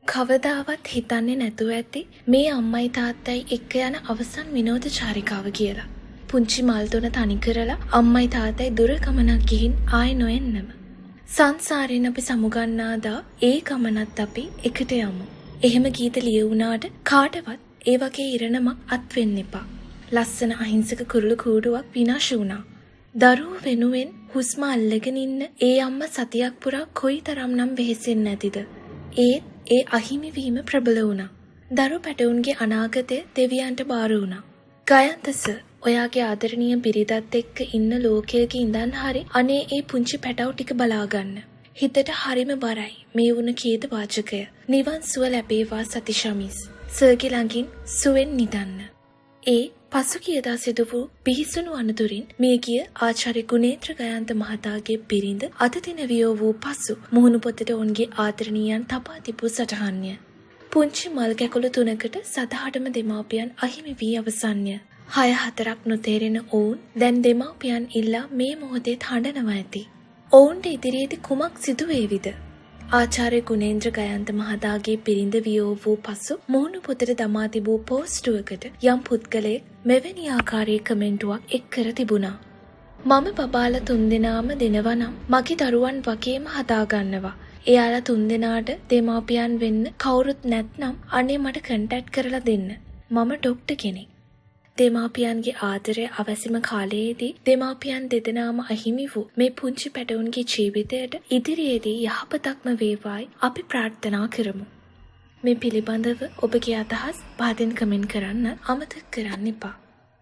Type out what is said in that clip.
කවදාවත් හිතන්නේ නැතුව ඇති මේ අම්මයි තාත්තයි එක්ක යන අවසන් විනෝද චාරිකාව කියලා. පුංචි මල්තොන තනි කරලා අම්මයි තාත්තයි දුර ගමනක් ගිහින් ආයෙ නොඑන්නම. සංසාරයෙන් අපි සමුගන්නාදා ඒ ගමනත් අපි එකට යමු. එහෙම ගීත ලියුණාට කාටවත් ඒ වගේ ඉරණමක් අත් වෙන්න එපා. ලස්සන අහිංසක කුරුළු කූඩුවක් විනාශ වුණා. දරුවෝ වෙනුවෙන් හුස්ම අල්ලගෙන ඉන්න ඒ අම්මා සතියක් පුරා කොයිතරම්නම් වෙහෙසෙන්නේ නැතිද? ඒ අහිමි වීම ප්‍රබල වුණා. දරු පැටවුන්ගේ අනාගතය දෙවියන්ට බාර වුණා. ගයන්ත සර්, ඔයාගේ ආදරණීය බිරිඳත් එක්ක ඉන්න ලෝකයක ඉඳන් හරි අනේ ඒ පුංචි පැටවු ටික බලාගන්න. හිතට හරිම බරයි මේ වුණ ඛේද වාචකය. නිවන් සුව ලැබේවා සතිශමිස්. සර්ගේ ළඟින් සුවෙන් නිදන්න. ඒ පසුගියදා සිදු වූ බිහිසුණු අනතුරින් මියගිය ආචාර්ය ගුණේන්ද්‍ර ගයන්ත මහතාගේ බිරිඳ අද දින වියෝ වූ පසු මුහුණු පොතට ඔවුන්ගේ ආදරණීයන් තබා තිබූ සටහන්ය. පුංචි මල් ගැකුළු 3කට සදහටම දෙමාපියන් අහිමි වී අවසන්ය. 6-4ක් නොතේරෙන ඔවුන් දැන් දෙමාපියන් ඉල්ලා මේ මොහොතේ හඬනවා ඇති. ඔවුන්ට ඉදිරියේදී කුමක් සිදු වේවිද? ආචාර්ය ගුණේන්ද්‍ර ගයන්ත මහතාගේ බිරිඳ වියෝ වූ පසු මුහුණු පොතට දමා තිබූ පෝස්ටුවකට යම් පුද්ගලයෙක් මෙවැනි ආකාරයේ කමෙන්ටුවක් එක් කර තිබුණා. මම බබාලා 3 දෙනාම දෙනවා නම් මගේ දරුවන් වගේම හදාගන්නවා. එයාලා 3 දෙනාට දෙමාපියන් වෙන්න කවුරුත් නැත්නම් අනේ මට කන්ටැක්ට් කරලා දෙන්න. මම ඩොක්ටර් කෙනෙක්. දෙමාපියන්ගේ ආදරය අවසිම කාලයේදී දෙමාපියන් දෙදෙනාම අහිමි වූ මේ පුංචි පැටවුන්ගේ ජීවිතයට ඉදිරියේදී යහපතක්ම වේවායි අපි ප්‍රාර්ථනා කරමු. මේ පිළිබඳව ඔබගේ අදහස් පහතින් කමෙන්ට් කරන්න අමතක කරන්න එපා.